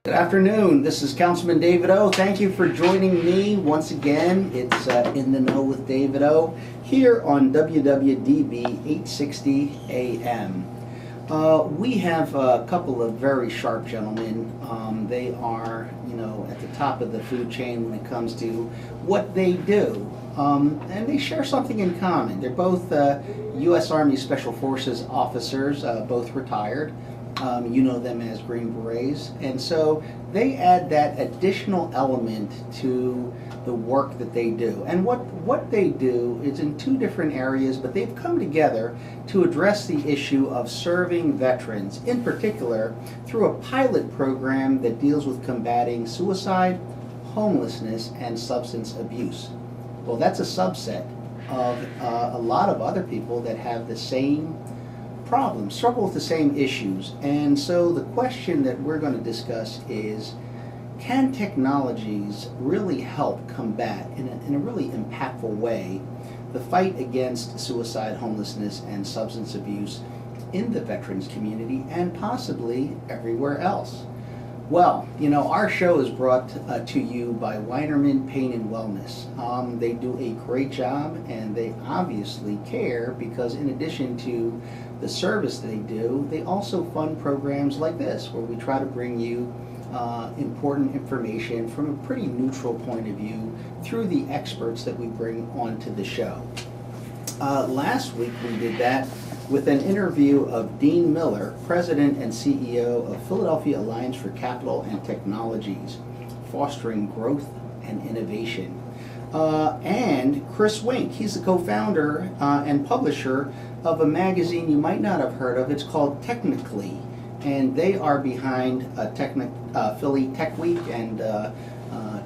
Good afternoon. This is Councilman David O. Thank you for joining me once again. It's In the Know with David O. here on WWDB 860 AM. We have a couple of very sharp gentlemen. They are, at the top of the food chain when it comes to what they do. And they share something in common. They're both U.S. Army Special Forces officers, both retired. You know them as Green Berets, and so they add that additional element to the work that they do. And what they do is in two different areas, but they've come together to address the issue of serving veterans, in particular through a pilot program that deals with combating suicide, homelessness, and substance abuse. Well, that's a subset of a lot of other people that have the same problems, struggle with the same issues. And so the question that we're going to discuss is, can technologies really help combat in a really impactful way the fight against suicide, homelessness, and substance abuse in the veterans community and possibly everywhere else? Well, our show is brought to you by Weinerman Pain and Wellness. They do a great job, and they obviously care because in addition to the service they do, they also fund programs like this, where we try to bring you important information from a pretty neutral point of view through the experts that we bring onto the show. Last week we did that with an interview of Dean Miller, President and CEO of Philadelphia Alliance for Capital and Technologies, fostering growth and innovation. And Chris Wink, he's the co-founder and publisher of a magazine you might not have heard of. It's called Technically, and they are behind Philly Tech Week and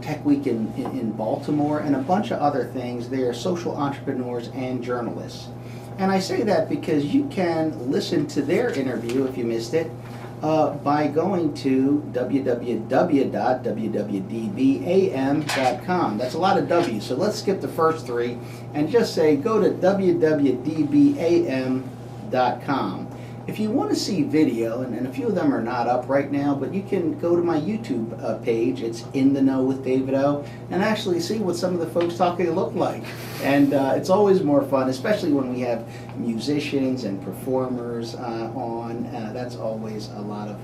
Tech Week in Baltimore and a bunch of other things. They are social entrepreneurs and journalists. And I say that because you can listen to their interview, if you missed it, by going to www.wwdbam.com. That's a lot of W's, so let's skip the first three and just say go to www.dbam.com. If you want to see video, and a few of them are not up right now, but you can go to my YouTube page. It's In the Know with David O, and actually see what some of the folks talking look like. And it's always more fun, especially when we have musicians and performers on. That's always a lot of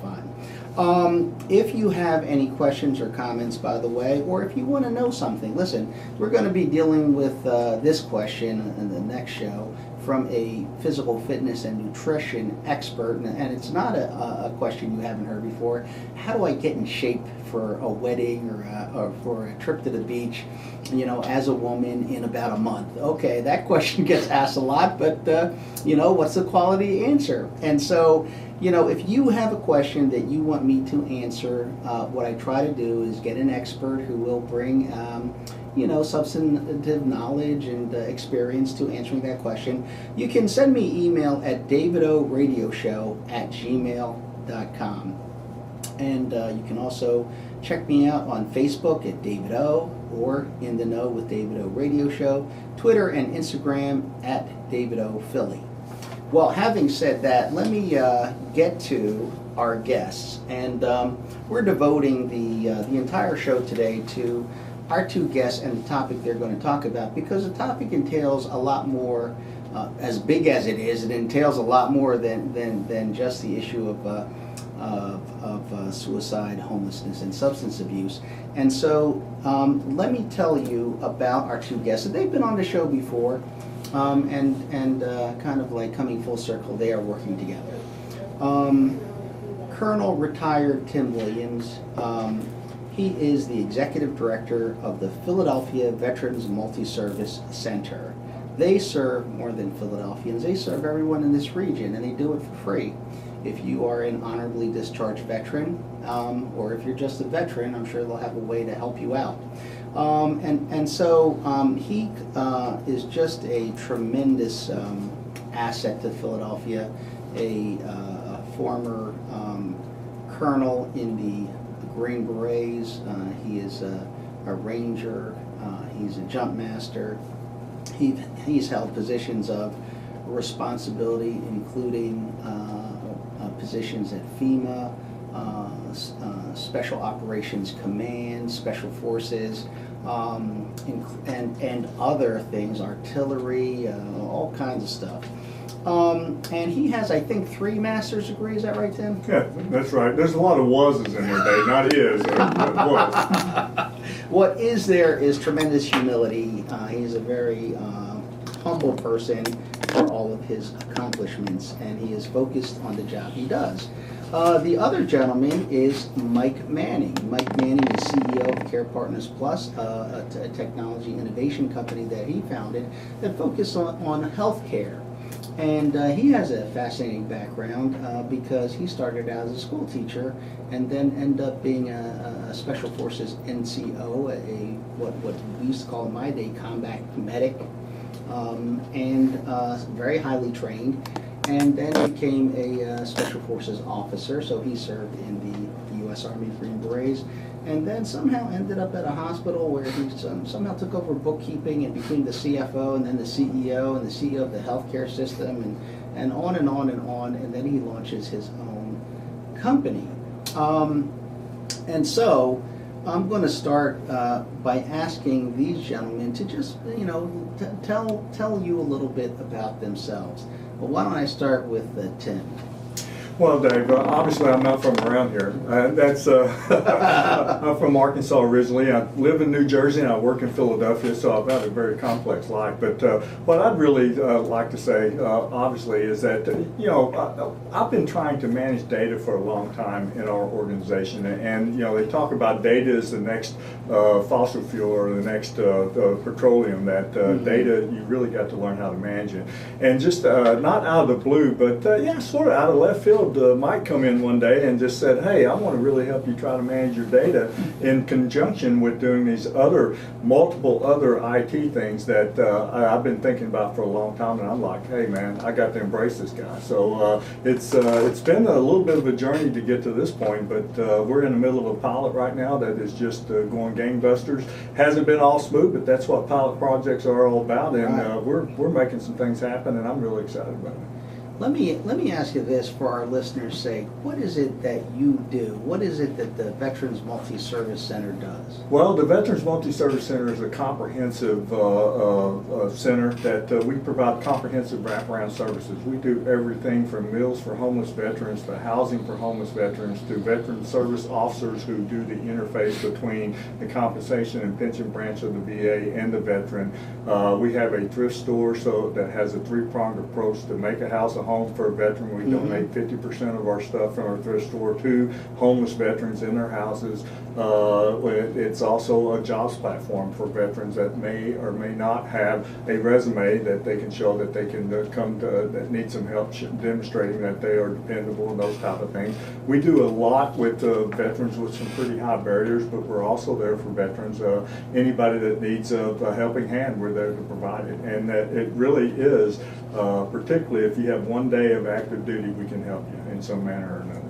fun. If you have any questions or comments, by the way, or if you want to know something, listen, we're going to be dealing with this question in the next show from a physical fitness and nutrition expert, and it's not a question you haven't heard before. How do I get in shape for a wedding or for a trip to the beach, as a woman in about a month? Okay, that question gets asked a lot, but what's the quality answer? And so, if you have a question that you want me to answer, what I try to do is get an expert who will bring substantive knowledge and experience to answering that question. You can send me email at davidoRadioshow@gmail.com. And you can also check me out on Facebook at David O, or In the Know with David O Radio Show, Twitter and Instagram at David O Philly. Well, having said that, let me get to our guests. And we're devoting the entire show today to our two guests and the topic they're going to talk about, because the topic entails a lot more, as big as it is, it entails a lot more than just the issue of suicide, homelessness, and substance abuse. And so let me tell you about our two guests. And they've been on the show before, and kind of like coming full circle, they are working together. Colonel retired Tim Williams. He is the executive director of the Philadelphia Veterans Multi-Service Center. They serve more than Philadelphians. They serve everyone in this region, and they do it for free. If you are an honorably discharged veteran, or if you're just a veteran, I'm sure they'll have a way to help you out. So he is just a tremendous asset to Philadelphia, a former colonel in the Green Berets. He is a ranger. He's a jump master. He's held positions of responsibility, including positions at FEMA, Special Operations Command, Special Forces, and other things, artillery, all kinds of stuff. And he has, I think, 3 master's degrees. Is that right, Tim? Yeah, that's right. There's a lot of was's in there, Dave, not his, was. What is there is tremendous humility. He's a very humble person for all of his accomplishments, and he is focused on the job he does. The other gentleman is Mike Manning. Mike Manning is CEO of Carepartners Plus, a technology innovation company that he founded that focuses on healthcare. And he has a fascinating background because he started out as a school teacher and then ended up being a Special Forces NCO, what we used to call in my day combat medic, and very highly trained, and then became a Special Forces officer. So he served in the U.S. Army Green Berets, and then somehow ended up at a hospital where he somehow took over bookkeeping and became the CFO and then the CEO and the CEO of the healthcare system and on and on and on, and then he launches his own company. And so I'm going to start by asking these gentlemen to just, tell you a little bit about themselves. Well, why don't I start with Tim? Well, Dave, obviously I'm not from around here. I'm from Arkansas originally. I live in New Jersey and I work in Philadelphia, so I've had a very complex life. But what I'd really like to say, obviously, is that, I've been trying to manage data for a long time in our organization. And, they talk about data as the next fossil fuel or the next petroleum, that data, you really got to learn how to manage it. And just not out of the blue, but sort of out of left field, Mike come in one day and just said, hey, I want to really help you try to manage your data in conjunction with doing these multiple other IT things that I've been thinking about for a long time. And I'm like, hey man, I got to embrace this guy. So it's been a little bit of a journey to get to this point, but we're in the middle of a pilot right now that is just going gangbusters. Hasn't been all smooth, but that's what pilot projects are all about. And we're making some things happen, and I'm really excited about it. Let me ask you this for our listeners' sake. What is it that you do? What is it that the Veterans Multi-Service Center does? Well, the Veterans Multi-Service Center is a comprehensive center that we provide comprehensive wraparound services. We do everything from meals for homeless veterans to housing for homeless veterans to veteran service officers who do the interface between the compensation and pension branch of the VA and the veteran. We have a thrift store that has a 3-pronged approach to make a house a home for a veteran. We donate 50% of our stuff from our thrift store to homeless veterans in their houses. It's also a jobs platform for veterans that may or may not have a resume that they can show that they can that need some help demonstrating that they are dependable and those type of things. We do a lot with veterans with some pretty high barriers, but we're also there for veterans. Anybody that needs a helping hand, we're there to provide it. And that it really is, particularly if you have one day of active duty, we can help you in some manner or another.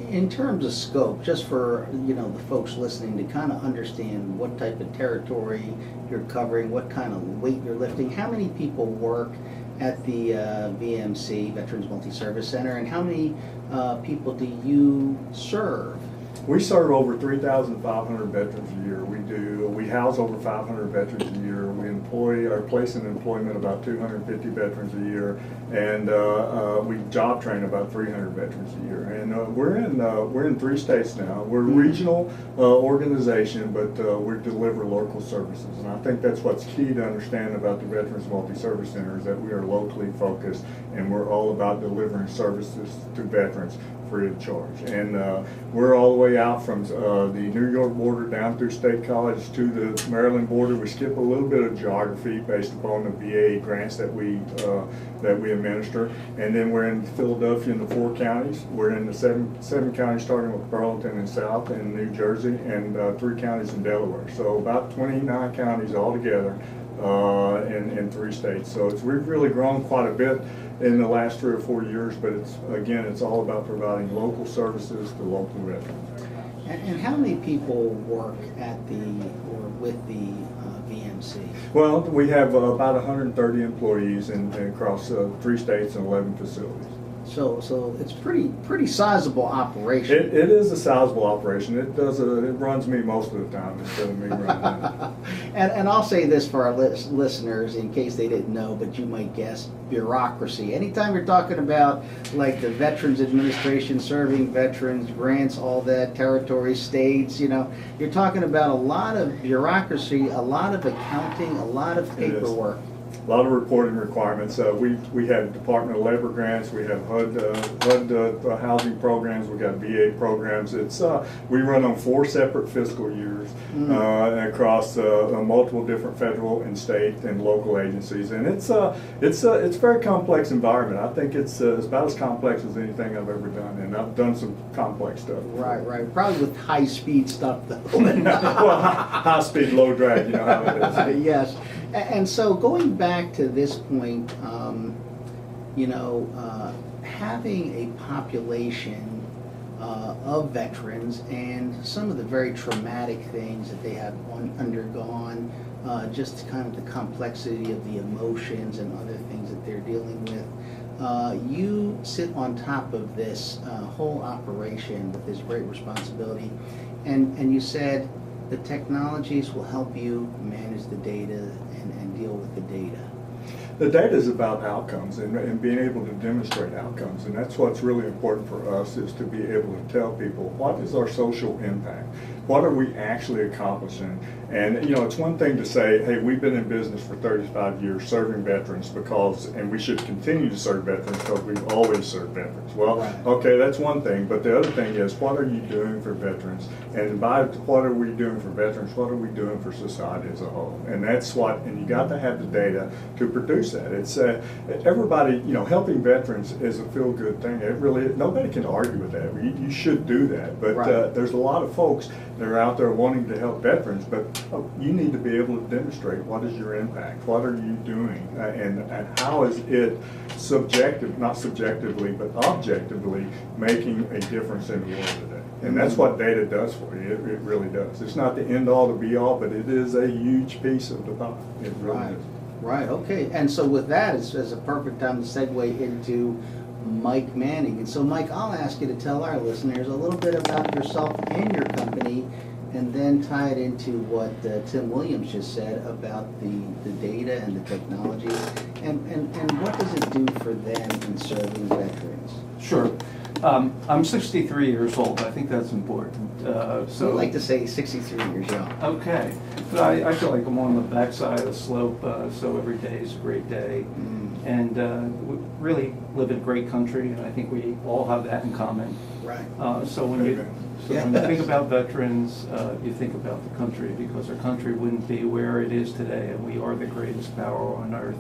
In terms of scope, just for the folks listening to kind of understand what type of territory you're covering, what kind of weight you're lifting, how many people work at the VMC, Veterans Multi-Service Center, and how many people do you serve? We serve over 3,500 veterans a year. We house over 500 veterans a year. We employ or place in employment about 250 veterans a year, and we job train about 300 veterans a year. And we're in 3 states now. We're a regional organization, but we deliver local services. And I think that's what's key to understand about the Veterans Multi-Service Center is that we are locally focused, and we're all about delivering services to veterans free of charge. And we're all the way out from the New York border down through State College to the Maryland border. We skip a little bit of geography based upon the VA grants that we administer. And then we're in Philadelphia in the 4 counties. We're in the seven counties starting with Burlington and South in New Jersey, and 3 counties in Delaware. So about 29 counties altogether in 3 states. So we've really grown quite a bit in the last 3 or 4 years, but it's all about providing local services to local veterans. And how many people work with the VMC? Well, we have about 130 employees across 3 states and 11 facilities. So it's pretty sizable operation. It is a sizable operation. It runs me most of the time instead of me running it. And I'll say this for our listeners in case they didn't know, but you might guess, bureaucracy. Anytime you're talking about like the Veterans Administration, serving veterans, grants, all that, territories, states, you're talking about a lot of bureaucracy, a lot of accounting, a lot of paperwork. A lot of reporting requirements. We have Department of Labor grants. We have HUD housing programs. We got VA programs. We run on 4 separate fiscal years across multiple different federal and state and local agencies, and it's a very complex environment. I think it's about as complex as anything I've ever done, and I've done some complex stuff. Right. Probably with high speed stuff though. Well, high speed, low drag. You know how it is. Yes. And so going back to this point, having a population of veterans and some of the very traumatic things that they have undergone, just kind of the complexity of the emotions and other things that they're dealing with, you sit on top of this whole operation with this great responsibility, and you said the technologies will help you manage the data and deal with the data. The data is about outcomes and being able to demonstrate outcomes, and that's what's really important for us, is to be able to tell people what is our social impact, what are we actually accomplishing. And it's one thing to say, hey, we've been in business for 35 years serving veterans and we should continue to serve veterans because we've always served veterans. Well, right. Okay, that's one thing, but the other thing is, what are you doing for veterans? And by what are we doing for veterans, what are we doing for society as a whole? And and you got to have the data to produce that. It's everybody, helping veterans is a feel-good thing. Nobody can argue with that. You should do that, but right. There's a lot of folks that are out there wanting to help veterans, but you need to be able to demonstrate what is your impact, what are you doing, and how is it not subjectively, but objectively making a difference in the world today. And that's what data does for you. It really does. It's not the end all, the be all, but it is a huge piece of the pie. It really is. Right, okay. And so with that, it's a perfect time to segue into Mike Manning. And so, Mike, I'll ask you to tell our listeners a little bit about yourself and your company, and then tie it into what Tim Williams just said about the data and the technology, and what does it do for them in serving veterans? Sure. I'm 63 years old. I think that's important. So I'd like to say 63 years young. Okay. But I feel like I'm on the backside of the slope, so every day is a great day. And we really live in a great country, and I think we all have that in common. Right. So when you think about veterans, you think about the country, because our country wouldn't be where it is today, and we are the greatest power on earth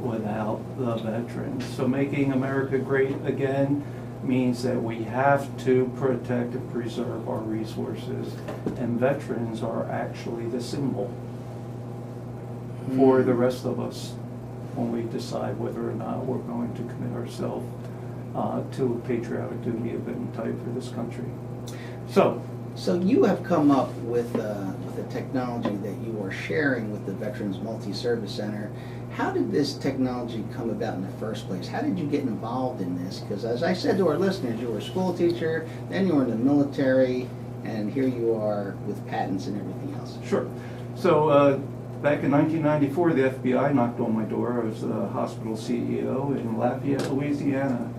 without the veterans. So making America great again means that we have to protect and preserve our resources, and veterans are actually the symbol for the rest of us when we decide whether or not we're going to commit ourselves to a patriotic duty of any type for this country. So you have come up with a technology that you are sharing with the Veterans Multi-Service Center. How did this technology come about in the first place? How did you get involved in this? Because as I said to our listeners, you were a school teacher, then you were in the military, and here you are with patents and everything else. Sure. So back in 1994, the FBI knocked on my door. I was the hospital CEO in Lafayette, Louisiana.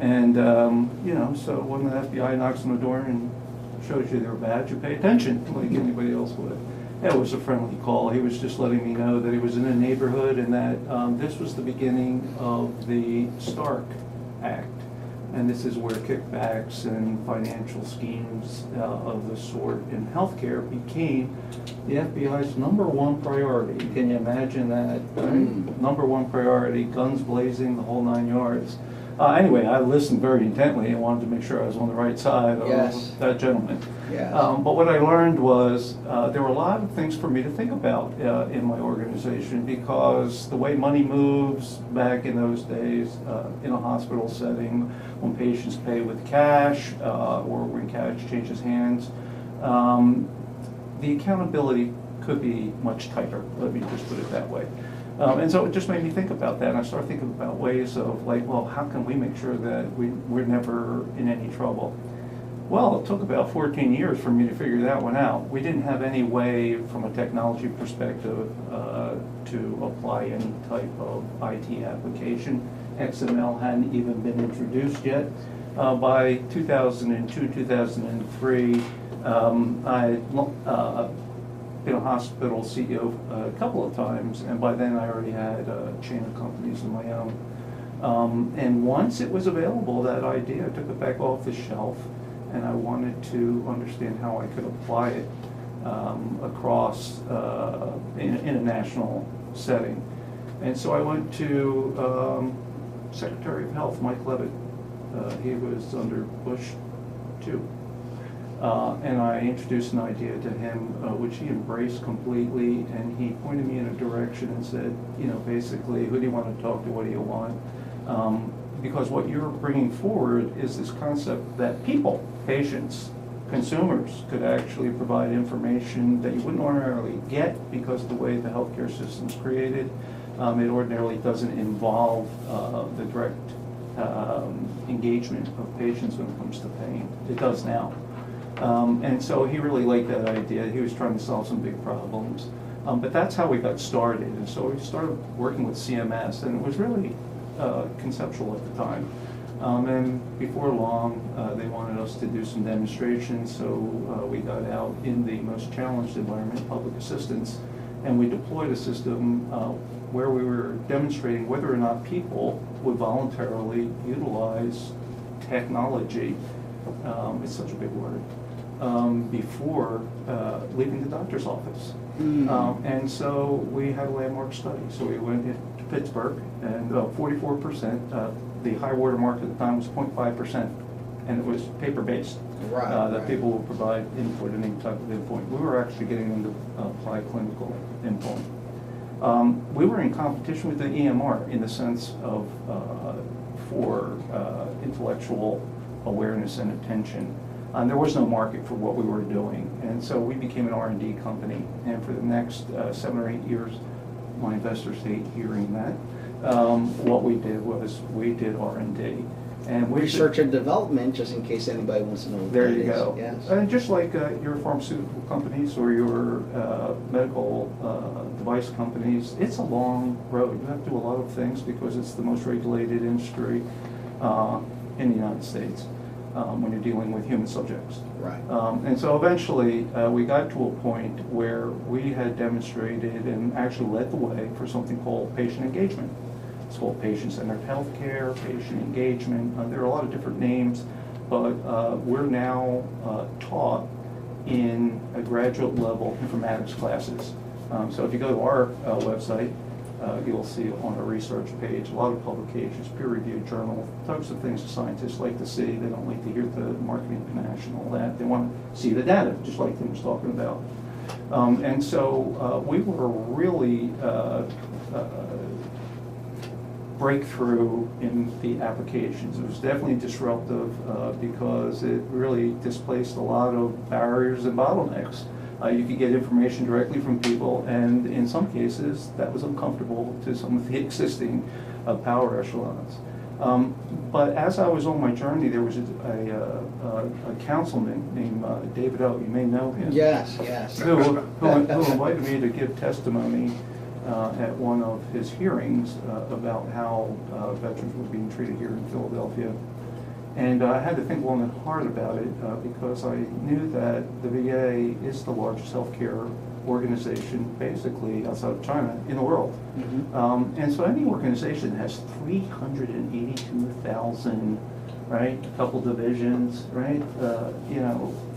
And, so when the FBI knocks on the door and shows you their badge, you pay attention like anybody else would. It was a friendly call. He was just letting me know that he was in a neighborhood and that this was the beginning of the Stark Act. And this is where kickbacks and financial schemes of the sort in healthcare became the FBI's #1 priority. Can you imagine that? Right? #1 priority, guns blazing, the whole 9 yards. Anyway, I listened very intently and wanted to make sure I was on the right side of that gentleman. Yes. But what I learned was there were a lot of things for me to think about in my organization, because the way money moves back in those days in a hospital setting, when patients pay with cash or when cash changes hands, the accountability could be much tighter. Let me just put it that way. And so it just made me think about that, and I started thinking about ways of like, well, how can we make sure that we're never in any trouble? Well, it took about 14 years for me to figure that one out. We didn't have any way from a technology perspective to apply any type of IT application. XML hadn't even been introduced yet. By 2002, 2003, I been a hospital CEO a couple of times, and by then I already had a chain of companies of my own. And once it was available, that idea, I took it back off the shelf, and I wanted to understand how I could apply it across in a national setting. And so I went to Secretary of Health, Mike Levitt. He was under Bush 2. And I introduced an idea to him, which he embraced completely, and he pointed me in a direction and said, basically, who do you want to talk to, what do you want? Because what you're bringing forward is this concept that people, patients, consumers, could actually provide information that you wouldn't ordinarily get because of the way the healthcare system's created. It ordinarily doesn't involve the direct engagement of patients when it comes to pain. It does now. And so he really liked that idea. He was trying to solve some big problems. But that's how we got started. And so we started working with CMS, and it was really conceptual at the time. And before long, they wanted us to do some demonstrations, so we got out in the most challenged environment, public assistance, and we deployed a system where we were demonstrating whether or not people would voluntarily utilize technology, it's such a big word, before leaving the doctor's office. And so we had a landmark study. So we went to Pittsburgh, and 44%, the high water mark at the time was 0.5%, and it was paper-based. That people will provide input, any type of input. We were actually getting them to apply clinical input. We were in competition with the EMR in the sense of for intellectual awareness and attention. There was no market for what we were doing, and so we became an R&D company. And for the next 7 or 8 years, my investors hate hearing that. What we did was we did R&D. And research and development, just in case anybody wants to know what there that you is. go. Yes. And just like your pharmaceutical companies or your medical device companies, it's a long road. You have to do a lot of things because it's the most regulated industry in the United States when you're dealing with human subjects. Right. And so eventually we got to a point where we had demonstrated and actually led the way for something called patient engagement. It's called patient-centered healthcare, patient engagement. There are a lot of different names, but we're now taught in a graduate level informatics classes. So if you go to our website, you'll see on our research page a lot of publications, peer-reviewed journals, types of things that scientists like to see. They don't like to hear the marketing panache and all that. They want to see the data, just like Tim was talking about. And so we were really breakthrough in the applications. It was definitely disruptive because it really displaced a lot of barriers and bottlenecks. You could get information directly from people, and in some cases that was uncomfortable to some of the existing power echelons. But as I was on my journey, there was a councilman named David O. You may know him. Yes, yes. Who invited me to give testimony at one of his hearings about how veterans were being treated here in Philadelphia. And I had to think long and hard about it because I knew that the VA is the largest healthcare organization, basically outside of China, in the world. Mm-hmm. And so any organization that has 382,000, right, a couple divisions, right,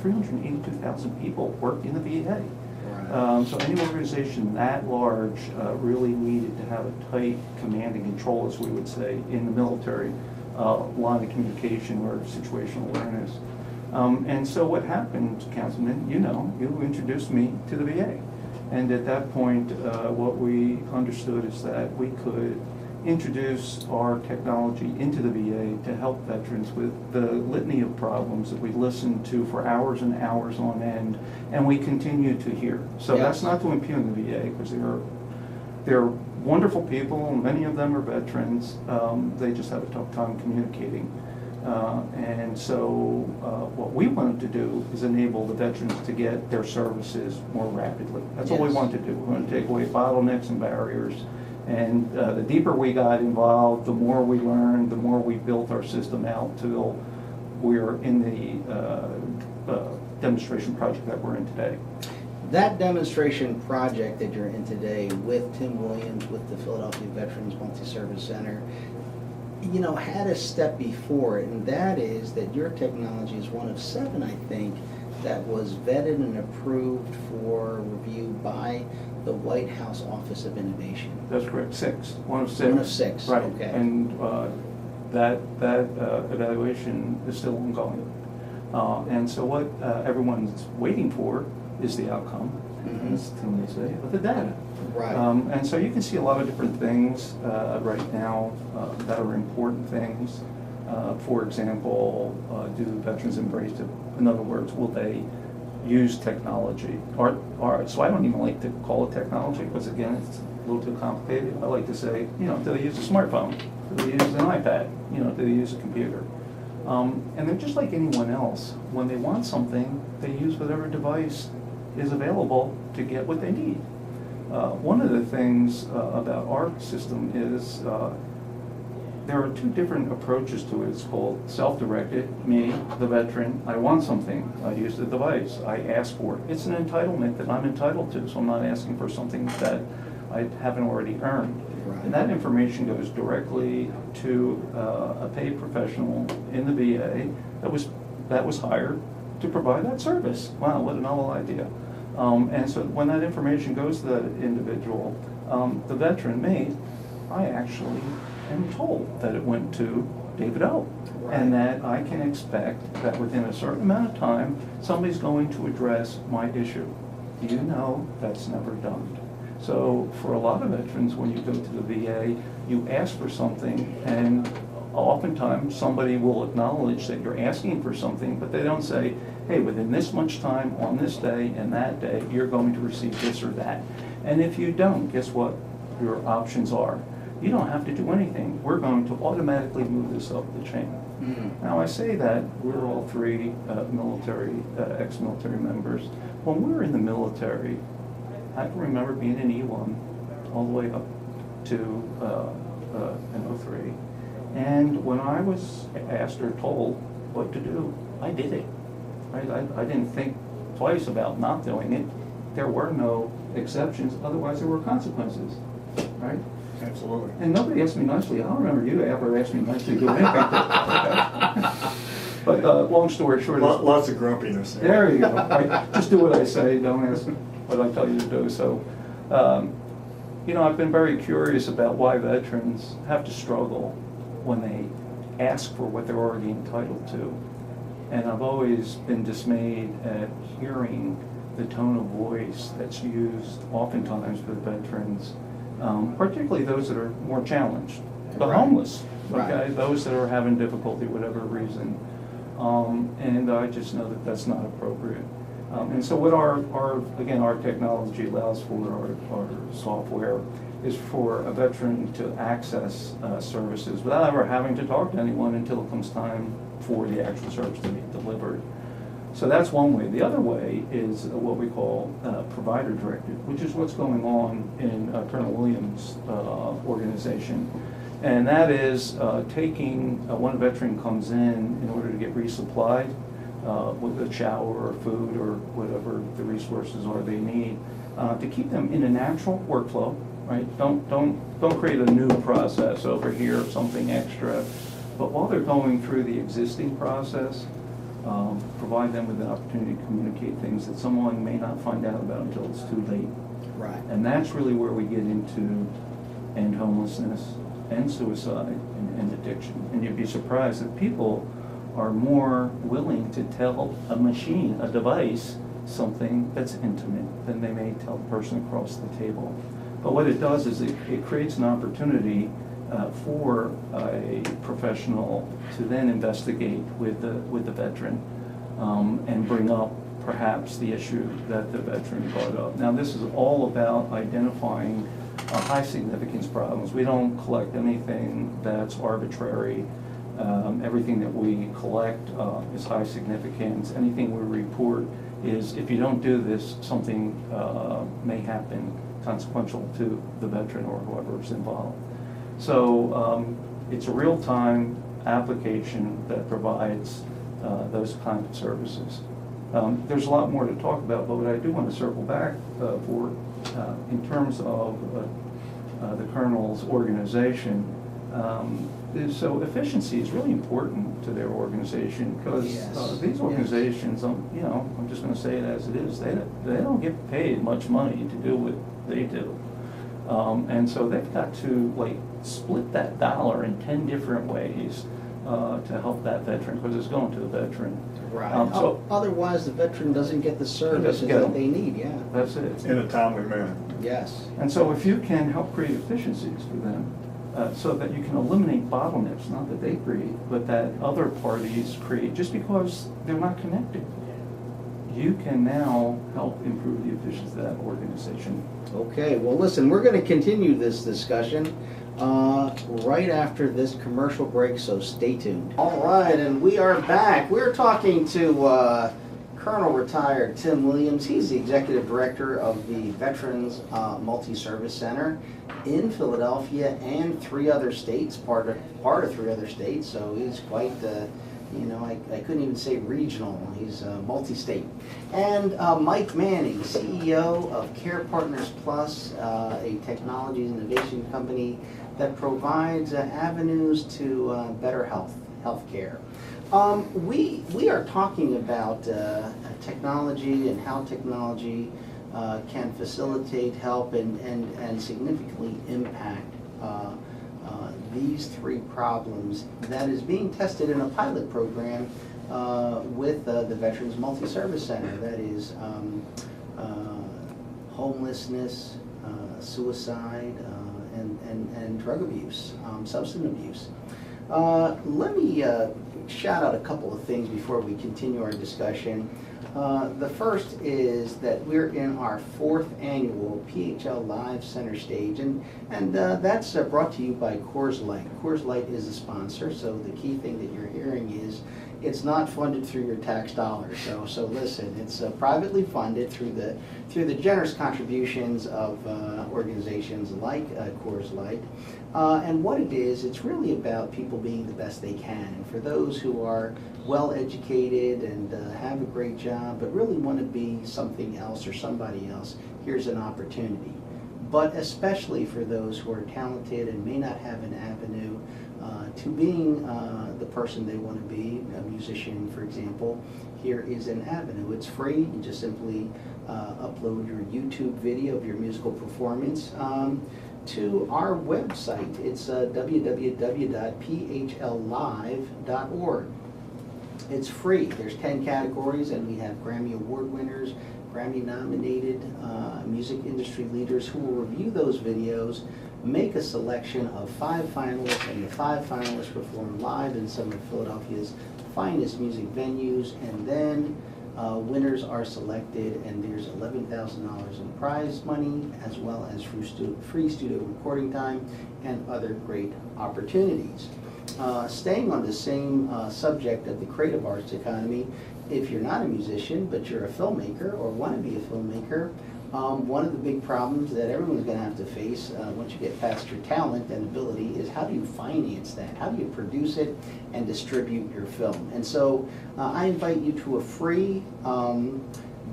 382,000 people work in the VA. So any organization that large really needed to have a tight command and control, as we would say, in the military, line of communication or situational awareness. And so what happened, Councilman, you introduced me to the VA. And at that point, what we understood is that we could introduce our technology into the VA to help veterans with the litany of problems that we listened to for hours and hours on end, and we continue to hear. So yes. That's not to impugn the VA, because they're wonderful people, many of them are veterans, they just have a tough time communicating. And so what we wanted to do is enable the veterans to get their services more rapidly. That's what we Yes. want to do. We want to take away bottlenecks and barriers. And the deeper we got involved, the more we learned, the more we built our system out till we're in the demonstration project that we're in today. That demonstration project that you're in today with Tim Williams, with the Philadelphia Veterans Multi-Service Center, you know, had a step before it, and that is that your technology is one of 7, I think, that was vetted and approved for review by the White House Office of Innovation. That's correct, 6, 1 of 6. 1 of 6, Right, okay. and that evaluation is still ongoing. And so what everyone's waiting for is the outcome, Mhm. as Tim would say, of the data. Right. And so you can see a lot of different things right now that are important things. For example, do veterans embrace it? In other words, will they use technology? Or so I don't even like to call it technology because again, it's a little too complicated. I like to say, you know, do they use a smartphone? Do they use an iPad? You know, do they use a computer? And they're just like anyone else. When they want something, they use whatever device is available to get what they need. One of the things about our system is there are 2 different approaches to it. It's called self-directed, me, the veteran, I want something, I use the device, I ask for it. It's an entitlement that I'm entitled to, so I'm not asking for something that I haven't already earned. Right. And that information goes directly to a paid professional in the VA that was hired to provide that service. Wow, what a novel idea. And so when that information goes to that individual, the veteran, me, I actually am told that it went to David O. Right. And that I can expect that within a certain amount of time, somebody's going to address my issue. You know that's never done. So for a lot of veterans, when you go to the VA, you ask for something, and oftentimes somebody will acknowledge that you're asking for something, but they don't say, hey, within this much time, on this day and that day, you're going to receive this or that. And if you don't, guess what your options are? You don't have to do anything. We're going to automatically move this up the chain. Mhm. Now, I say that we're all 3 military, ex-military members. When we were in the military, I can remember being in E1 all the way up to in 03. And when I was asked or told what to do, I did it. Right? I didn't think twice about not doing it. There were no exceptions, otherwise there were consequences. Right? Absolutely. And nobody asked me nicely. I don't remember you ever asked me nicely to do anything. But long story short, Lots of grumpiness there. there you go. Right? Just do what I say. Don't ask what I tell you to do. So, you know, I've been very curious about why veterans have to struggle when they ask for what they're already entitled to. And I've always been dismayed at hearing the tone of voice that's used oftentimes with veterans, particularly those that are more challenged, the Right. homeless, okay, Right. those that are having difficulty, whatever reason. And I just know that that's not appropriate. And so what our technology allows for, our software, is for a veteran to access services without ever having to talk to anyone until it comes time for the actual service to be delivered. So that's one way. The other way is what we call provider directed, which is what's going on in Colonel Williams' organization. And that is taking, when a veteran comes in order to get resupplied with a shower or food or whatever the resources are they need, to keep them in a natural workflow, right? Don't create a new process over here, something extra. But while they're going through the existing process, provide them with an opportunity to communicate things that someone may not find out about until it's too late. Right. And that's really where we get into end homelessness and suicide and addiction. And you'd be surprised that people are more willing to tell a machine, a device, something that's intimate than they may tell the person across the table. But what it does is it creates an opportunity for a professional to then investigate with the veteran and bring up perhaps the issue that the veteran brought up. Now, this is all about identifying high significance problems. We don't collect anything that's arbitrary. Everything that we collect is high significance. Anything we report is, if you don't do this, something may happen consequential to the veteran or whoever's involved. So it's a real-time application that provides those kind of services. There's a lot more to talk about, but what I do want to circle back for, in terms of the Colonel's organization, so efficiency is really important to their organization, because these organizations, you know, I'm just going to say it as it is, they don't get paid much money to do what they do. And so they've got to like split that dollar in 10 different ways to help that veteran, because it's going to the veteran. Right. So otherwise, the veteran doesn't get the services that they need. Yeah. That's it. In a timely manner. Yes. And so if you can help create efficiencies for them, so that you can eliminate bottlenecks, not that they create, but that other parties create, just because they're not connected, you can now help improve the efficiency of that organization. Okay, well, listen, we're going to continue this discussion right after this commercial break, so stay tuned. All right, and we are back. We're talking to Colonel Retired Tim Williams. He's the Executive Director of the Veterans Multi-Service Center in Philadelphia and 3 other states, part of 3 other states, so he's quite you know, I couldn't even say regional. He's multi-state. And Mike Manning, CEO of Carepartners Plus, a technology innovation company that provides avenues to better healthcare. We are talking about technology and how technology can facilitate, help, and significantly impact these 3 problems that is being tested in a pilot program with the Veterans Multi-Service Center. That is homelessness, suicide, and drug abuse, substance abuse. Let me shout out a couple of things before we continue our discussion. The first is that we're in our 4th annual PHL Live Center Stage, and that's brought to you by Coors Light. Coors Light is a sponsor, so the key thing that you're hearing is it's not funded through your tax dollars. So listen, it's privately funded through the generous contributions of organizations like Coors Light. And what it is, it's really about people being the best they can. And for those who are well educated and have a great job, but really want to be something else or somebody else, here's an opportunity. But especially for those who are talented and may not have an avenue to being the person they want to be, a musician, for example, here is an avenue. It's free. You just simply upload your YouTube video of your musical performance to our website. It's www.phlive.org. It's free. There's 10 categories, and we have Grammy Award winners, Grammy nominated music industry leaders who will review those videos, make a selection of 5 finalists, and the 5 finalists perform live in some of Philadelphia's finest music venues, and then winners are selected, and there's $11,000 in prize money, as well as free studio recording time and other great opportunities. Staying on the same subject of the creative arts economy, if you're not a musician, but you're a filmmaker or want to be a filmmaker, one of the big problems that everyone's going to have to face once you get past your talent and ability is, how do you finance that? How do you produce it and distribute your film? And so I invite you to a free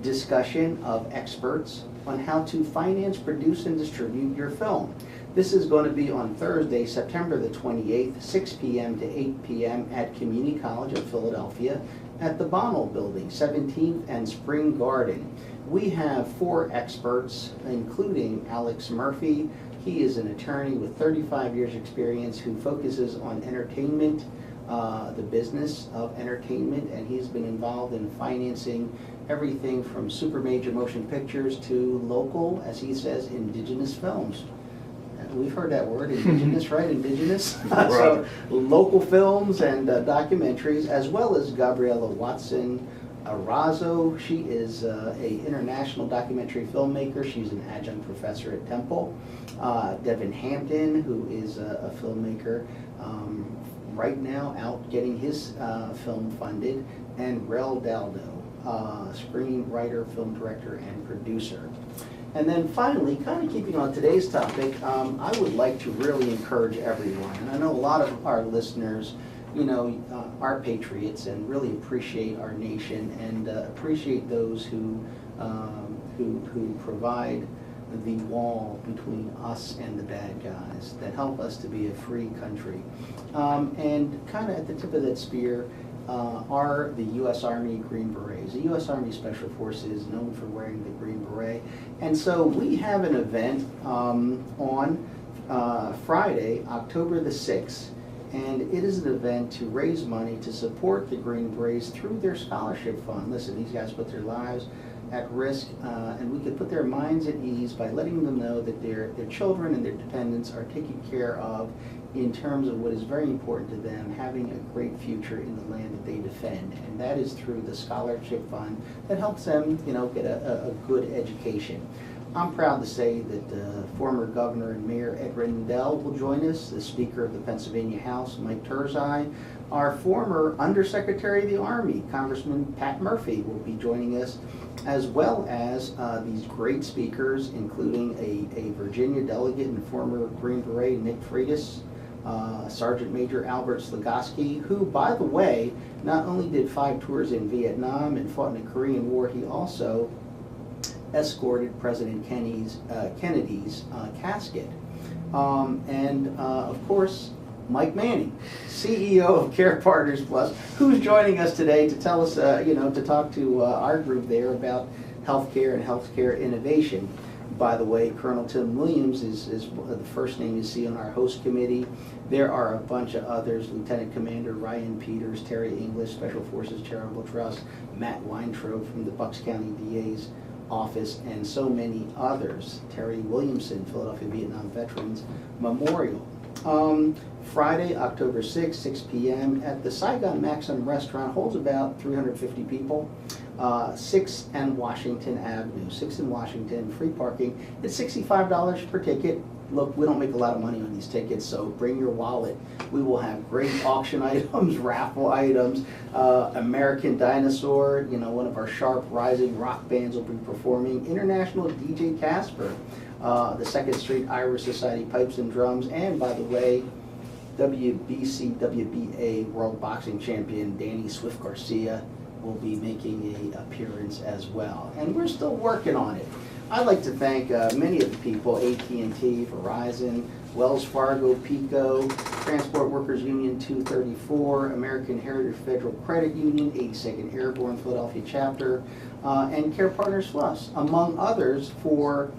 discussion of experts on how to finance, produce, and distribute your film. This is going to be on Thursday, September the 28th, 6 p.m. to 8 p.m. at Community College of Philadelphia at the Bonnell Building, 17th and Spring Garden. We have 4 experts, including Alex Murphy. He is an attorney with 35 years experience who focuses on entertainment, the business of entertainment, and he's been involved in financing everything from super major motion pictures to local, as he says, indigenous films. We've heard that word, indigenous, right? Indigenous. Right. So local films and documentaries, as well as Gabriella Watson Arazo. She is a international documentary filmmaker. She's an adjunct professor at Temple. Devin Hampton, who is a filmmaker, right now out getting his film funded, and Rel Daldo, screenwriter, film director, and producer. And then finally, kind of keeping on today's topic, I would like to really encourage everyone, and I know a lot of our listeners, you know, are patriots and really appreciate our nation and appreciate those who provide the wall between us and the bad guys that help us to be a free country. And kind of at the tip of that spear are the U.S. Army Green Berets. The U.S. Army Special Forces, known for wearing the Green Beret. And so we have an event on Friday, October the 6th, and it is an event to raise money to support the Green Berets through their scholarship fund. Listen, these guys put their lives at risk, and we could put their minds at ease by letting them know that their children and their dependents are taken care of in terms of what is very important to them, having a great future in the land that they defend. And that is through the scholarship fund that helps them, you know, get a good education. I'm proud to say that former Governor and Mayor Ed Rendell will join us, the Speaker of the Pennsylvania House, Mike Turzai. Our former Undersecretary of the Army, Congressman Pat Murphy, will be joining us, as well as these great speakers, including a Virginia delegate and former Green Beret, Nick Freitas, Sergeant Major Albert Slegoski, who, by the way, not only did 5 tours in Vietnam and fought in the Korean War, he also escorted President Kennedy's casket. Of course, Mike Manning, CEO of Carepartners Plus, who's joining us today to tell us, to talk to our group there about healthcare and healthcare innovation. By the way, Colonel Tim Williams is the first name you see on our host committee. There are a bunch of others: Lieutenant Commander Ryan Peters, Terry English, Special Forces Charitable Trust, Matt Weintraub from the Bucks County DA's office, and so many others. Terry Williamson, Philadelphia Vietnam Veterans Memorial. Friday, October 6th, 6 p.m. at the Saigon Maxim Restaurant, holds about 350 people. 6th and Washington Avenue, 6th and Washington, free parking. It's $65 per ticket. Look, we don't make a lot of money on these tickets, so bring your wallet. We will have great auction items, raffle items. American Dinosaur, you know, one of our sharp rising rock bands, will be performing. International DJ Casper, the 2nd Street Irish Society Pipes and Drums, and by the way, WBC WBA World Boxing Champion Danny Swift Garcia will be making an appearance as well. And we're still working on it. I'd like to thank many of the people: AT&T, Verizon, Wells Fargo, PECO, Transport Workers Union 234, American Heritage Federal Credit Union, 82nd Airborne Philadelphia Chapter, and Carepartners Plus, among others, for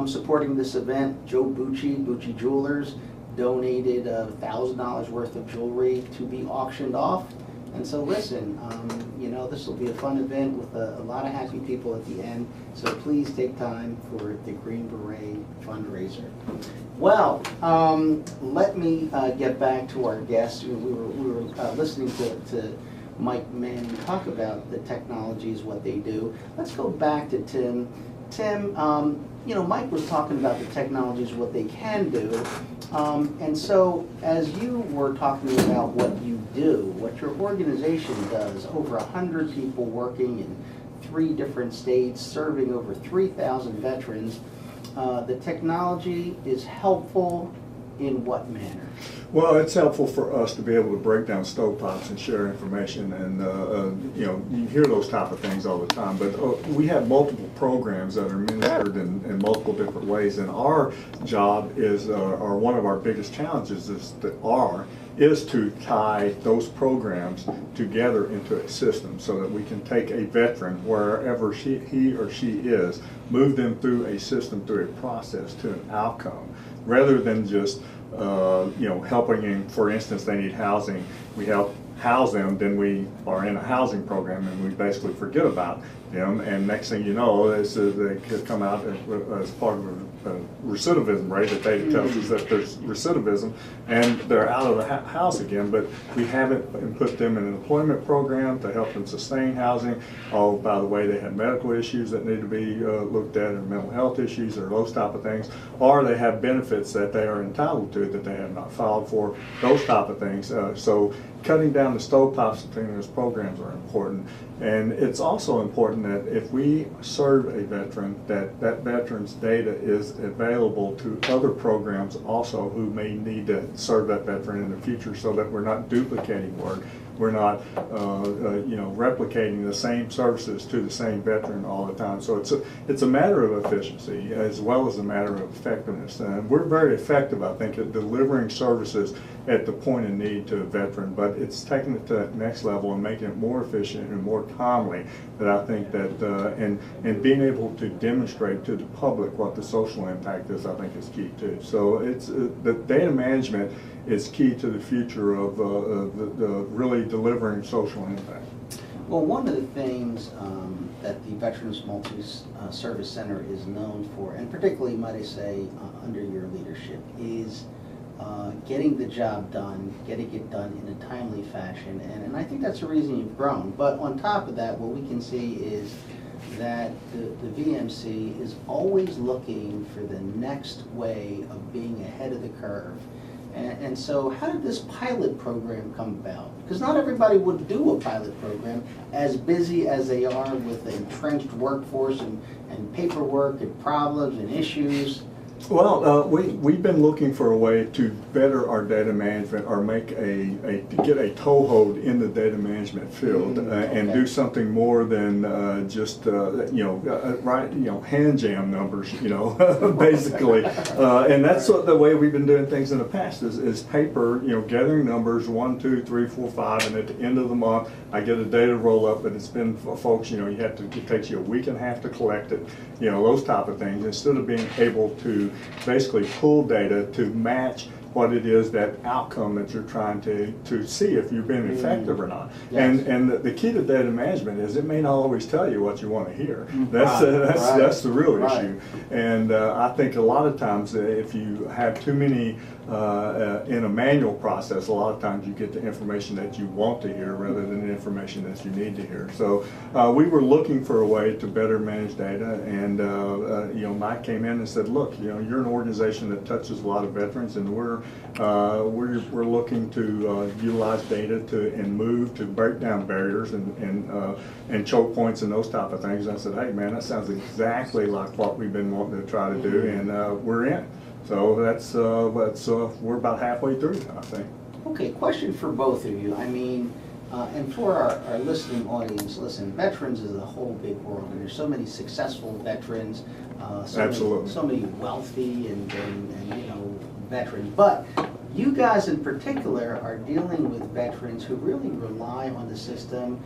supporting this event. Joe Bucci Jewelers, donated $1,000 worth of jewelry to be auctioned off. And so listen, this will be a fun event with a lot of happy people at the end. So please take time for the Green Beret fundraiser. Well, let me get back to our guests. We were listening to Mike Manning talk about the technologies, what they do. Let's go back to Tim. Tim, Mike was talking about the technologies, what they can do. And so as you were talking about what you do, what your organization does, over 100 people working in 3 different states, serving over 3,000 veterans, the technology is helpful in what manner? Well, it's helpful for us to be able to break down stovepipes and share information, and you hear those type of things all the time. But we have multiple programs that are administered in multiple different ways, and our job is, or one of our biggest challenges is to tie those programs together into a system so that we can take a veteran wherever he or she is, move them through a system, through a process, to an outcome, rather than just helping them. For instance, they need housing. We help house them, then we are in a housing program and we basically forget about them. And next thing you know, they could come out as part of a recidivism rate that they tells us that there's recidivism, and they're out of the house again. But we haven't put them in an employment program to help them sustain housing. Oh, by the way, they have medical issues that need to be looked at, or mental health issues, or those type of things, or they have benefits that they are entitled to that they have not filed for, those type of things. So cutting down the stovepipes between those programs are important. And it's also important that if we serve a veteran, that veteran's data is available to other programs also who may need to serve that veteran in the future, so that we're not duplicating work. We're not, replicating the same services to the same veteran all the time. So it's a matter of efficiency as well as a matter of effectiveness. And we're very effective, I think, at delivering services at the point of need to a veteran, but it's taking it to that next level and making it more efficient and more timely. That I think that and being able to demonstrate to the public what the social impact is, I think, is key too. So it's the data management is key to the future of the really delivering social impact. Well, one of the things that the Veterans Multi-Service Center is known for, and particularly, might I say, under your leadership, is getting the job done, getting it done in a timely fashion, and I think that's the reason you've grown. But on top of that, what we can see is that the VMC is always looking for the next way of being ahead of the curve. And so how did this pilot program come about? Because not everybody would do a pilot program, as busy as they are with the entrenched workforce and paperwork and problems and issues. Well, we've been looking for a way to better our data management, or make to get a toehold in the data management field, and do something more than just hand jam numbers, basically. And that's the way we've been doing things in the past is paper, gathering numbers 1, 2, 3, 4, 5, and at the end of the month I get a data roll up. But it's been for folks, it takes you a week and a half to collect it, those type of things, instead of being able to basically pull data to match what it is, that outcome that you're trying to see if you've been effective or not. Yes. And the key to data management is it may not always tell you what you want to hear. That's the real issue. And I think a lot of times if you have too many in a manual process, a lot of times you get the information that you want to hear rather than the information that you need to hear. So we were looking for a way to better manage data, and Mike came in and said, look, you're an organization that touches a lot of veterans, and we're looking to utilize data and move to break down barriers and choke points and those type of things. And I said, hey man, that sounds exactly like what we've been wanting to try to do, and we're in. So that's we're about halfway through, I think. Okay, question for both of you. I mean, and for our listening audience, listen, veterans is a whole big world, and there's so many successful veterans, so many wealthy and veterans. But you guys in particular are dealing with veterans who really rely on the system,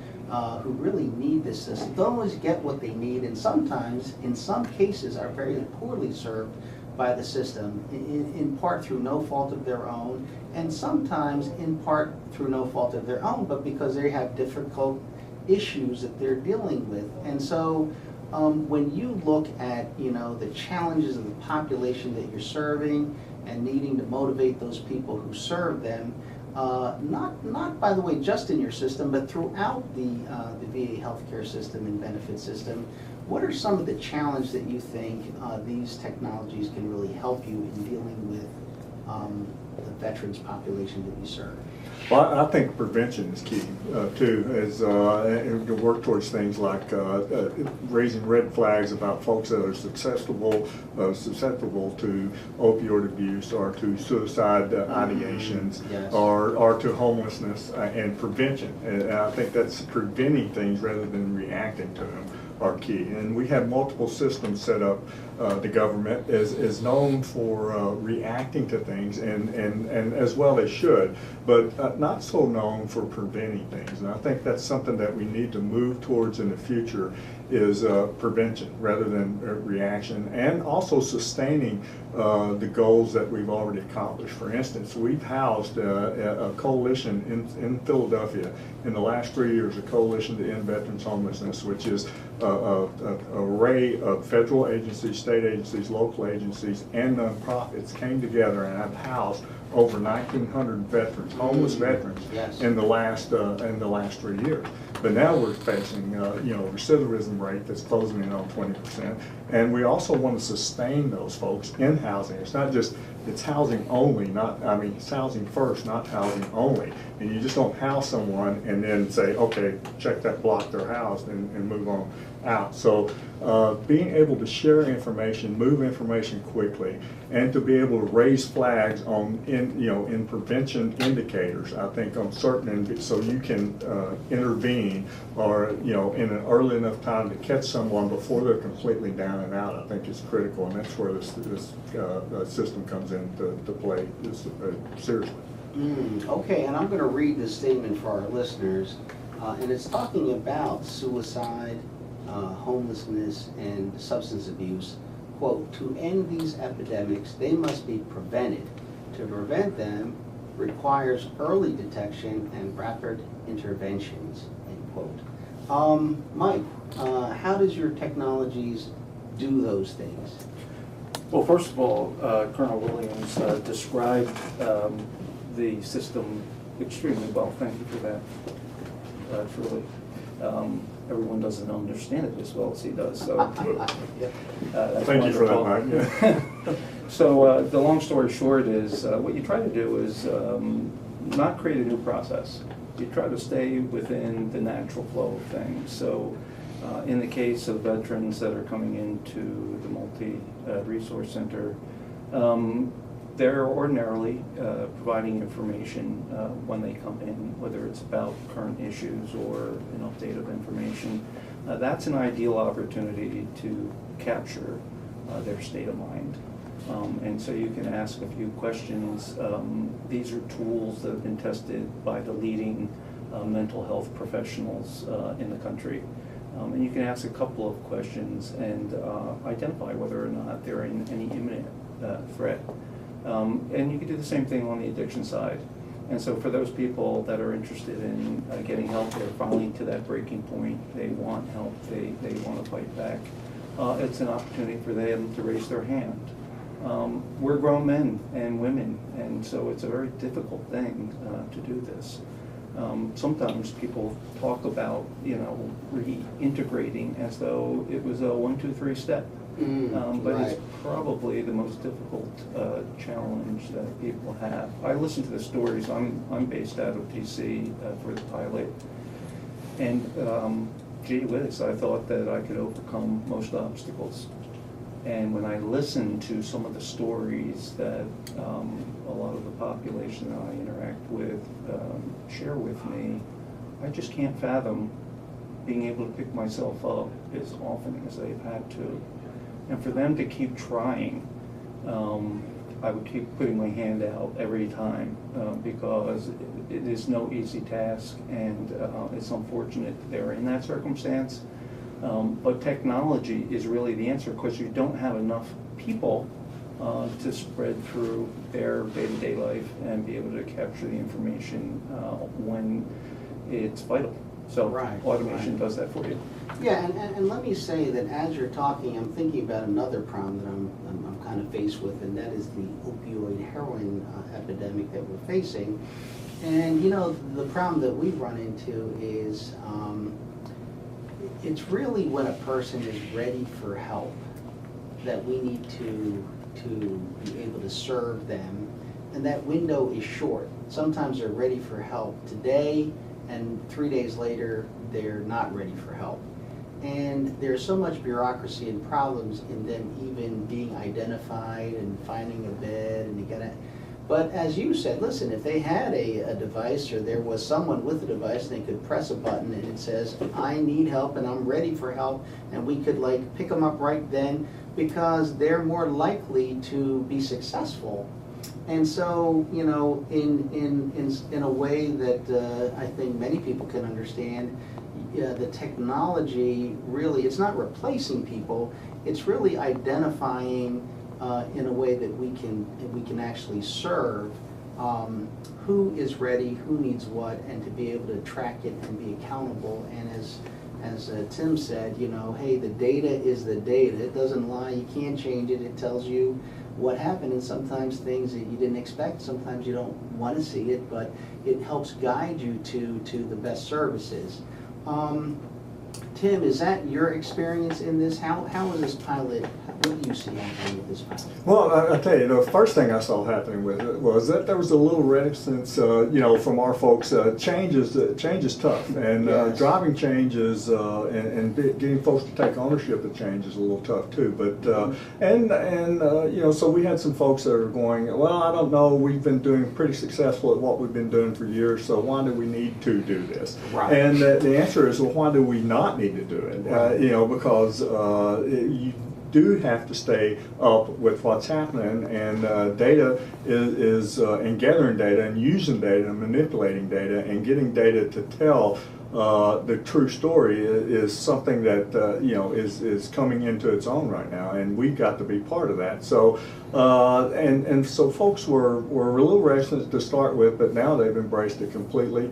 who really need this system, don't always get what they need, and sometimes, in some cases, are very poorly served by the system, in part through no fault of their own, and sometimes in part through no fault of their own, but because they have difficult issues that they're dealing with. And so when you look at the challenges of the population that you're serving and needing to motivate those people who serve them, not by the way just in your system, but throughout the VA healthcare system and benefit system, what are some of the challenges that you think these technologies can really help you in dealing with the veterans population that you serve? Well, I think prevention is key too, as to work towards things like raising red flags about folks that are susceptible to opioid abuse or to suicide ideations, yes, or to homelessness, and prevention. And I think that's preventing things rather than reacting to them are key. And we have multiple systems set up. The government is known for reacting to things, and as well they should, but not so known for preventing things. And I think that's something that we need to move towards in the future, is prevention rather than reaction, and also sustaining the goals that we've already accomplished. For instance, we've housed a coalition in Philadelphia in the last 3 years, a coalition to end veterans homelessness, which is an array of federal agencies, state agencies, local agencies, and nonprofits came together and have housed over 1,900 veterans, homeless veterans, yes, in the last 3 years. But now we're facing recidivism rate that's closing in on 20%, and we also want to sustain those folks in housing. It's not just it's housing only, it's housing first, not housing only. And you just don't house someone and then say, okay, check that block, they're housed, and move on out. So being able to share information, move information quickly, and to be able to raise flags in prevention indicators, I think on certain, so you can intervene or in an early enough time to catch someone before they're completely down and out, I think is critical, and that's where this system comes into play seriously. Okay, and I'm going to read this statement for our listeners, and it's talking about suicide, homelessness, and substance abuse. Quote, to end these epidemics, they must be prevented. To prevent them requires early detection and rapid interventions, end quote. Mike, how does your technologies do those things? Well, first of all, Colonel Williams described the system extremely well. Thank you for that. Truly. Everyone doesn't understand it as well as he does. So, that's thank wonderful. you for that, Mike. So the long story short is what you try to do is not create a new process. You try to stay within the natural flow of things. So in the case of veterans that are coming into the multi-resource center, they're ordinarily providing information when they come in, whether it's about current issues or an update of information. That's an ideal opportunity to capture their state of mind. And so you can ask a few questions. These are tools that have been tested by the leading mental health professionals in the country. And you can ask a couple of questions and identify whether or not they're in any imminent threat. And you can do the same thing on the addiction side. And so for those people that are interested in getting help, they're finally to that breaking point, they want help, they want to fight back, it's an opportunity for them to raise their hand. We're grown men and women, and so it's a very difficult thing to do this. Sometimes people talk about, reintegrating as though it was a 1, 2, 3 step. But right. It's probably the most difficult challenge that people have. I listen to the stories. I'm based out of DC for the pilot, and gee whiz, I thought that I could overcome most obstacles. And when I listen to some of the stories that a lot of the population that I interact with share with me, I just can't fathom being able to pick myself up as often as they've had to. And for them to keep trying, I would keep putting my hand out every time because it is no easy task, and it's unfortunate that they're in that circumstance. But technology is really the answer, because you don't have enough people to spread through their day-to-day life and be able to capture the information when it's vital. So Right, automation right. does that for you. Yeah, and let me say that as you're talking, I'm thinking about another problem that I'm kind of faced with, and that is the opioid heroin epidemic that we're facing. And the problem that we run into is it's really when a person is ready for help that we need to be able to serve them, and that window is short. Sometimes they're ready for help today, and 3 days later they're not ready for help. And there's so much bureaucracy and problems in them even being identified and finding a bed, and but as you said, listen, if they had a device, or there was someone with a device, they could press a button and it says, I need help and I'm ready for help, and we could pick them up right then, because they're more likely to be successful. And so, in a way that I think many people can understand, the technology really, it's not replacing people, it's really identifying in a way that we can actually serve who is ready, who needs what, and to be able to track it and be accountable. And as Tim said, you know, hey, the data is the data. It doesn't lie. You can't change it. It tells you what happened, and sometimes things that you didn't expect. Sometimes you don't want to see it, but it helps guide you to the best services. Tim, is that your experience in this? How is this pilot? What do you see happening with this pilot? Well, I tell you, the first thing I saw happening with it was that there was a little reticence, you know, from our folks. Change is tough, and Yes. driving change is, getting folks to take ownership of change is a little tough too. But you know, so we had some folks that are going, well, I don't know, we've been doing pretty successful at what we've been doing for years, so why do we need to do this? Right. And the answer is, well, why do we not need to do it? Right. You know, because you do have to stay up with what's happening, and data is and gathering data and using data and manipulating data and getting data to tell the true story is something that you know is coming into its own right now, and we've got to be part of that. So and so folks were a little reticent to start with, but now they've embraced it completely.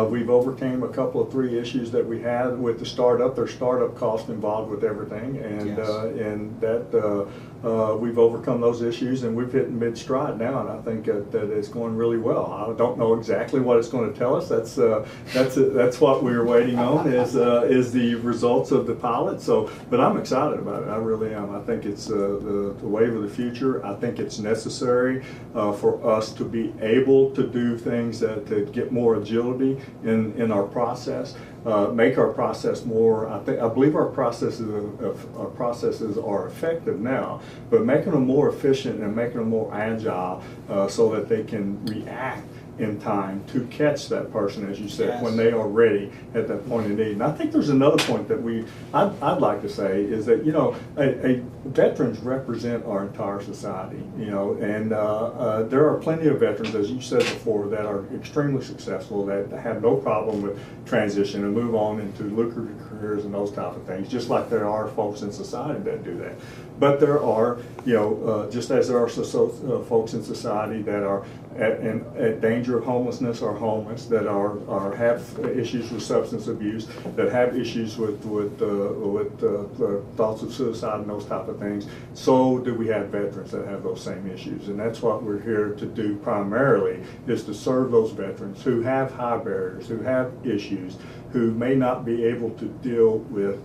We've overcame a couple of 3 issues that we had with the startup. There's startup cost involved with everything, and Yes. And that we've overcome those issues, and we've hit mid-stride now, and I think that it's going really well. I don't know exactly what it's going to tell us. That's what we're waiting on is the results of the pilot. So, but I'm excited about it. I really am. I think it's the wave of the future. I think it's necessary for us to be able to do things to get more agility in our process. Make our process more. I believe our processes are effective now, but making them more efficient and making them more agile so that they can react in time to catch that person, as you said, Yes. when they are ready at that point of need. And I think there's another point that I'd like to say is that, you know, veterans represent our entire society, you know, and there are plenty of veterans, as you said before, that are extremely successful, that have no problem with transition and move on into lucrative careers and those type of things, just like there are folks in society that do that. But there are, you know, just as there are folks in society that are at danger of homelessness or homeless, that have issues with substance abuse, that have issues with thoughts of suicide and those type of things. So do we have veterans that have those same issues, and that's what we're here to do primarily, is to serve those veterans who have high barriers, who have issues, who may not be able to deal with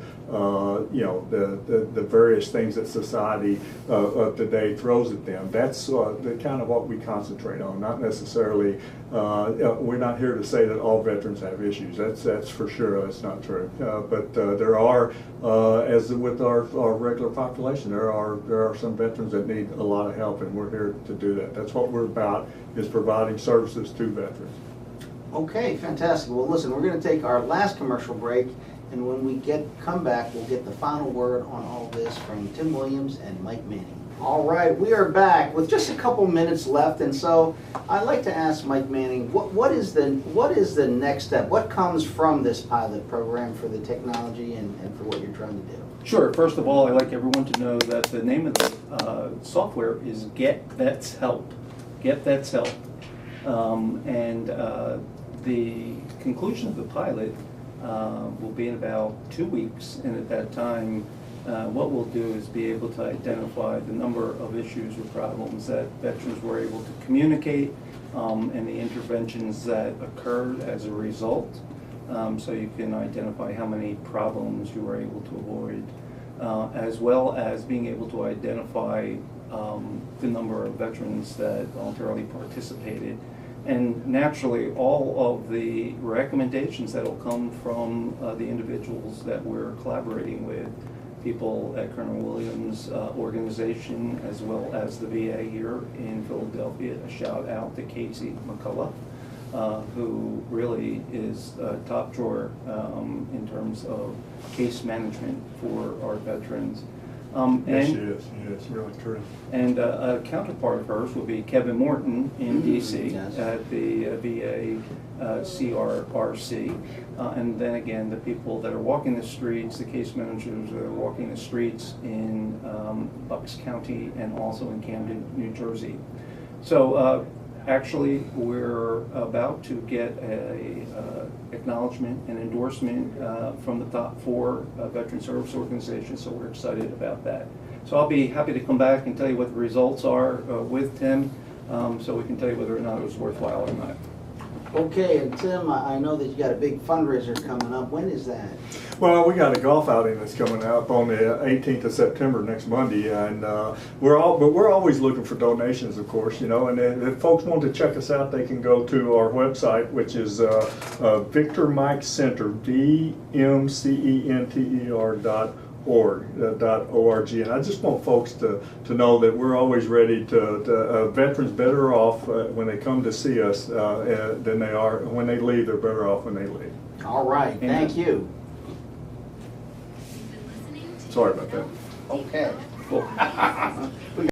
you know, the various things that society of today throws at them. That's the kind of what we concentrate on. Not necessarily, we're not here to say that all veterans have issues. That's for sure. That's not true. But there are, as with our regular population, there are some veterans that need a lot of help, and we're here to do that. That's what we're about, is providing services to veterans. Okay, fantastic. Well, listen, we're going to take our last commercial break, and when we come back, we'll get the final word on all this from Tim Williams and Mike Manning. All right, we are back with just a couple minutes left, and so I'd like to ask Mike Manning, what is the next step? What comes from this pilot program for the technology and for what you're trying to do? Sure. First of all, I'd like everyone to know that the name of the software is Get Vets Help. Get Vets Help. The conclusion of the pilot will be in about 2 weeks, and at that time, what we'll do is be able to identify the number of issues or problems that veterans were able to communicate, and the interventions that occurred as a result. So you can identify how many problems you were able to avoid, as well as being able to identify the number of veterans that voluntarily participated. And naturally, all of the recommendations that will come from the individuals that we're collaborating with, people at Colonel Williams' organization, as well as the VA here in Philadelphia. A shout out to Casey McCullough, who really is top drawer in terms of case management for our veterans. Yes, she And is. It's really true. and a counterpart of hers will be Kevin Morton in DC yes. at the VA CRRC. And then again, the people that are walking the streets, the case managers that are walking the streets in Bucks County and also in Camden, New Jersey. So actually, we're about to get a acknowledgement and endorsement from the top 4 veteran service organizations, so we're excited about that. So I'll be happy to come back and tell you what the results are with Tim, so we can tell you whether or not it was worthwhile or not. Okay, and Tim, I know that you got a big fundraiser coming up. When is that? Well, we got a golf outing that's coming up on the 18th of September, next Monday, and we're always looking for donations, of course, you know. And if folks want to check us out, they can go to our website, which is Victor Mike Center, VMCENTER.org, and I just want folks to know that we're always ready to veterans better off when they come to see us than they are when they leave. They're better off when they leave. All right, thank you. Sorry about that. Okay. Cool.